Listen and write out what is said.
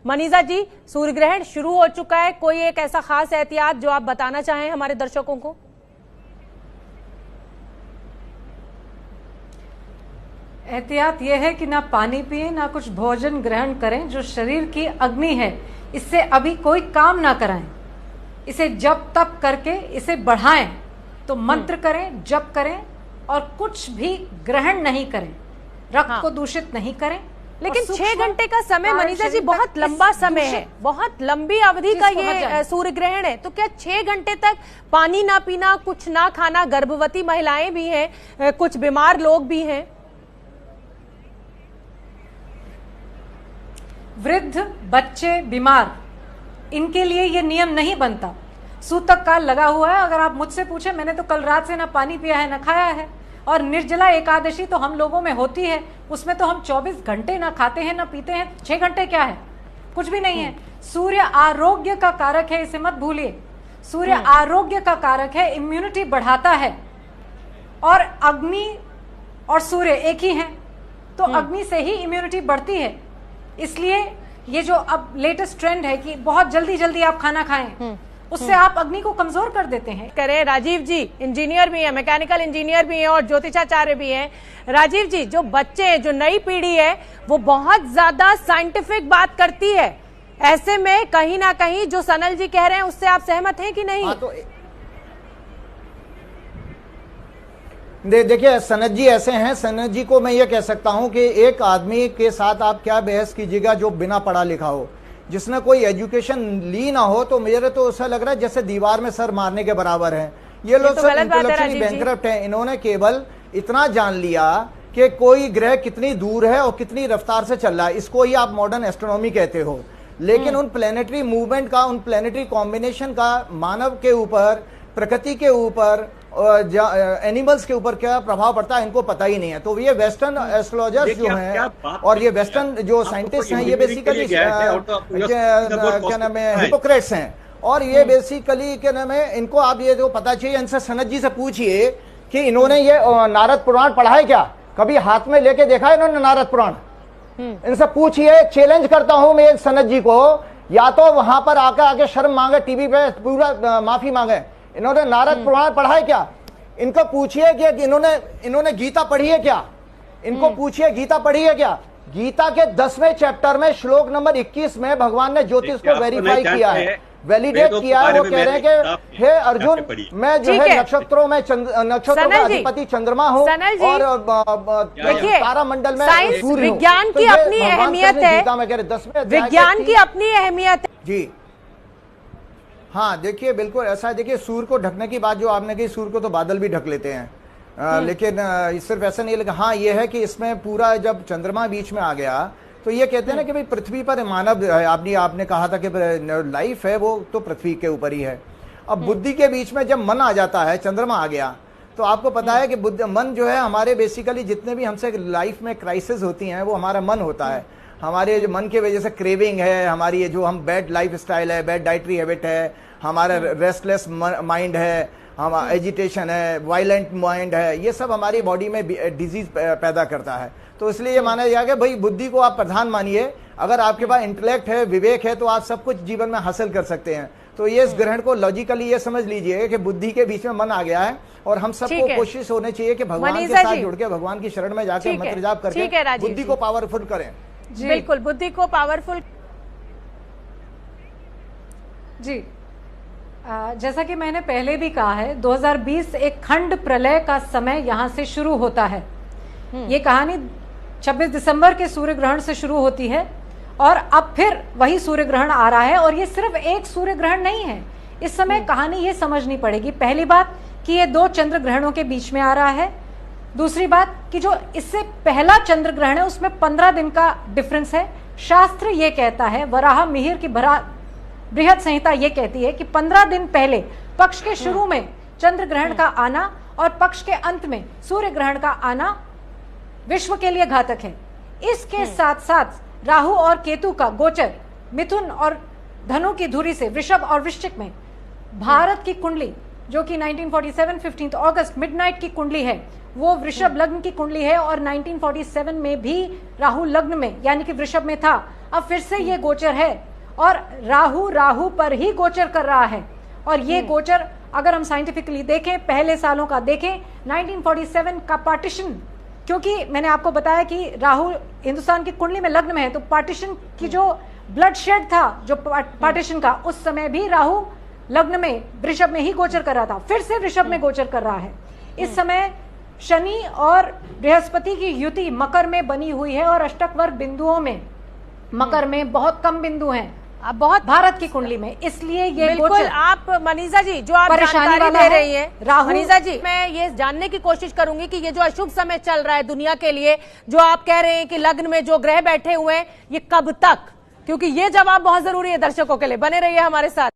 मनीषा जी, सूर्य ग्रहण शुरू हो चुका है, कोई एक ऐसा खास एहतियात जो आप बताना चाहें हमारे दर्शकों को? एहतियात यह है कि ना पानी पिए ना कुछ भोजन ग्रहण करें। जो शरीर की अग्नि है इससे अभी कोई काम ना कराएं, इसे जप तप करके इसे बढ़ाएं। तो मंत्र करें, जप करें और कुछ भी ग्रहण नहीं करें, रक्त को दूषित नहीं करें। लेकिन 6 घंटे का समय मनीषा जी बहुत लंबा समय है, बहुत लंबी अवधि का ये सूर्य ग्रहण है। तो क्या 6 घंटे तक पानी ना पीना, कुछ ना खाना, गर्भवती महिलाएं भी हैं, कुछ बीमार लोग भी हैं, वृद्ध, बच्चे, बीमार, इनके लिए ये नियम नहीं बनता। सूतक काल लगा हुआ है। अगर आप मुझसे पूछे, मैंने तो कल रात से ना पानी पिया है ना खाया है। और निर्जला एकादशी तो हम लोगों में होती है, उसमें तो हम 24 घंटे ना खाते हैं ना पीते हैं। 6 घंटे क्या है, कुछ भी नहीं है। सूर्य आरोग्य का कारक है, इसे मत भूलिए। सूर्य आरोग्य का कारक है, इम्यूनिटी बढ़ाता है। और अग्नि और सूर्य एक ही हैं, तो अग्नि से ही इम्यूनिटी बढ़ती है। इसलिए ये जो अब लेटेस्ट ट्रेंड है कि बहुत जल्दी जल्दी आप खाना खाएं, उससे आप अग्नि को कमजोर कर देते हैं। करें राजीव जी, इंजीनियर भी हैं, मैकेनिकल इंजीनियर भी हैं और ज्योतिषाचार्य भी हैं। राजीव जी, जो बच्चे हैं, जो नई पीढ़ी है, वो बहुत ज्यादा साइंटिफिक बात करती है। ऐसे में कहीं ना कहीं जो सनल जी कह रहे हैं उससे आप सहमत हैं कि नहीं? तो देखिए, सनत जी ऐसे हैं। सनत जी को मैं ये कह सकता हूं कि एक आदमी के साथ आप क्या बहस कीजिएगा जो बिना पढ़ा लिखा हो, जिसने कोई एजुकेशन ली ना हो। तो मेरे तो ऐसा लग रहा है जैसे दीवार में सर मारने के बराबर है। ये लोग सब इंटेलेक्चुअली बैंकरप्ट हैं। इन्होंने केवल इतना जान लिया कि कोई ग्रह कितनी दूर है और कितनी रफ्तार से चल रहा है, इसको ही आप मॉडर्न एस्ट्रोनॉमी कहते हो। लेकिन उन प्लेनेटरी मूवमेंट का, उन प्लेनेटरी कॉम्बिनेशन का मानव के ऊपर, प्रकृति के ऊपर, एनिमल्स के ऊपर क्या प्रभाव पड़ता है, इनको पता ही नहीं है। तो ये वेस्टर्न एस्ट्रोलॉजर्स जो हैं और ये वेस्टर्न जो साइंटिस्ट हैं, ये बेसिकली क्या नाम है, हिपोक्रेट्स हैं। और ये बेसिकली क्या नाम है, इनको आप ये जो पता चाहिए, इनसे सनत जी से पूछिए कि इन्होंने ये नारद पुराण पढ़ा है क्या, कभी हाथ में लेके देखा है इन्होंने नारद पुराण? इनसे पूछिए, चैलेंज करता हूं मैं सनत जी को, या तो वहां पर आके शर्म मांगे, टीवी पे पूरा माफी मांगे। इन्होंने नारद पुराण पढ़ा है क्या? इनको पूछिए कि इन्होंने गीता पढ़ी है क्या? इनको पूछिए गीता पढ़ी है क्या? गीता के 10वें चैप्टर में श्लोक नंबर 21 में भगवान ने ज्योतिष को वेरीफाई किया है, वैलिडेट किया है। वो कह रहे हैं कि हे अर्जुन, मैं जो है नक्षत्रों का अधिपति चंद्रमा हूँ और तारामंडल में सूर्य हूँ। विज्ञान की अपनी अहमियत है, विज्ञान की अपनी अहमियत है जी। हाँ, देखिए, बिल्कुल ऐसा है। देखिए, सूर्य को ढकने की बात जो आपने कही, सूर्य को तो बादल भी ढक लेते हैं। लेकिन सिर्फ ऐसा नहीं है। लेकिन हाँ, ये है कि इसमें पूरा जब चंद्रमा बीच में आ गया तो ये कहते हैं ना कि भाई पृथ्वी पर मानव है। आपने कहा था कि लाइफ है वो तो पृथ्वी के ऊपर ही है। अब बुद्धि के बीच में जब मन आ जाता है, चंद्रमा आ गया, तो आपको पता है कि मन जो है हमारे बेसिकली जितने भी हमसे लाइफ में क्राइसिस होती हैं वो हमारा मन होता है। हमारे जो मन की वजह से क्रेविंग है, हमारी जो हम बैड लाइफ स्टाइल है, बैड डाइटरी हैबिट है, हमारा रेस्टलेस माइंड है, हम एजिटेशन है, वायलेंट माइंड है, ये सब हमारी बॉडी में डिजीज पैदा करता है। तो इसलिए ये माना जाएगा भाई बुद्धि को आप प्रधान मानिए। अगर आपके पास इंटेलेक्ट है, विवेक है, तो आप सब कुछ जीवन में हासिल कर सकते हैं। तो ये इस ग्रहण को लॉजिकली ये समझ लीजिए कि बुद्धि के बीच में मन आ गया है और हम सबको कोशिश होनी चाहिए कि भगवान के साथ जुड़ के, भगवान की शरण में जाकर मंत्र जाप करके बुद्धि को पावरफुल करें। बिल्कुल, बुद्धि को पावरफुल। जी, जैसा कि मैंने पहले भी कहा है, 2020 एक खंड प्रलय का समय यहां से शुरू होता है। ये कहानी 26 दिसंबर के सूर्य ग्रहण से शुरू होती है और अब फिर वही सूर्य ग्रहण आ रहा है। और ये सिर्फ एक सूर्य ग्रहण नहीं है। इस समय कहानी ये समझनी पड़ेगी, पहली बात कि ये 2 चंद्र ग्रहणों के बीच में आ रहा है। दूसरी बात कि जो इससे पहला चंद्र ग्रहण है उसमें 15 दिन का डिफरेंस है। शास्त्र ये कहता है, वराह मिहिर की बृहद संहिता ये कहती है कि 15 दिन पहले पक्ष के शुरू में चंद्र ग्रहण का आना और पक्ष के अंत में सूर्य ग्रहण का आना विश्व के लिए घातक है। इसके साथ साथ राहु और केतु का गोचर मिथुन और धनु की धुरी से वृषभ और वृश्चिक में, भारत की कुंडली जो कि 1947 15 अगस्त मिडनाइट की कुंडली है, वो वृषभ लग्न की कुंडली है और 1947 में भी राहु लग्न में यानी कि वृषभ में था। अब फिर से ये गोचर है और राहु पर ही गोचर कर रहा है। और ये गोचर अगर हम साइंटिफिकली देखें, पहले सालों का देखें, 1947 का पार्टीशन, क्योंकि मैंने आपको बताया कि राहु हिंदुस्तान की कुंडली में लग्न में है, तो पार्टीशन की जो ब्लड शेड था, जो पार्टीशन का, उस समय भी राहु लग्न में वृषभ में ही गोचर कर रहा था, फिर से वृषभ में गोचर कर रहा है। इस समय शनि और बृहस्पति की युति मकर में बनी हुई है और अष्टक वर्ग बिंदुओं में मकर में बहुत कम बिंदु हैं अब बहुत भारत की कुंडली में, इसलिए ये बिल्कुल। गोचर आप मनीषा जी जो आप परेशानी जानकारी वाला दे है, रही हैं, राहु, मनीषा जी मैं ये जानने की कोशिश करूंगी कि ये जो अशुभ समय चल रहा है दुनिया के लिए, जो आप कह रहे हैं कि लग्न में जो ग्रह बैठे हुए हैं, ये कब तक, क्योंकि ये जवाब बहुत जरूरी है दर्शकों के लिए। बने रहिए हमारे साथ।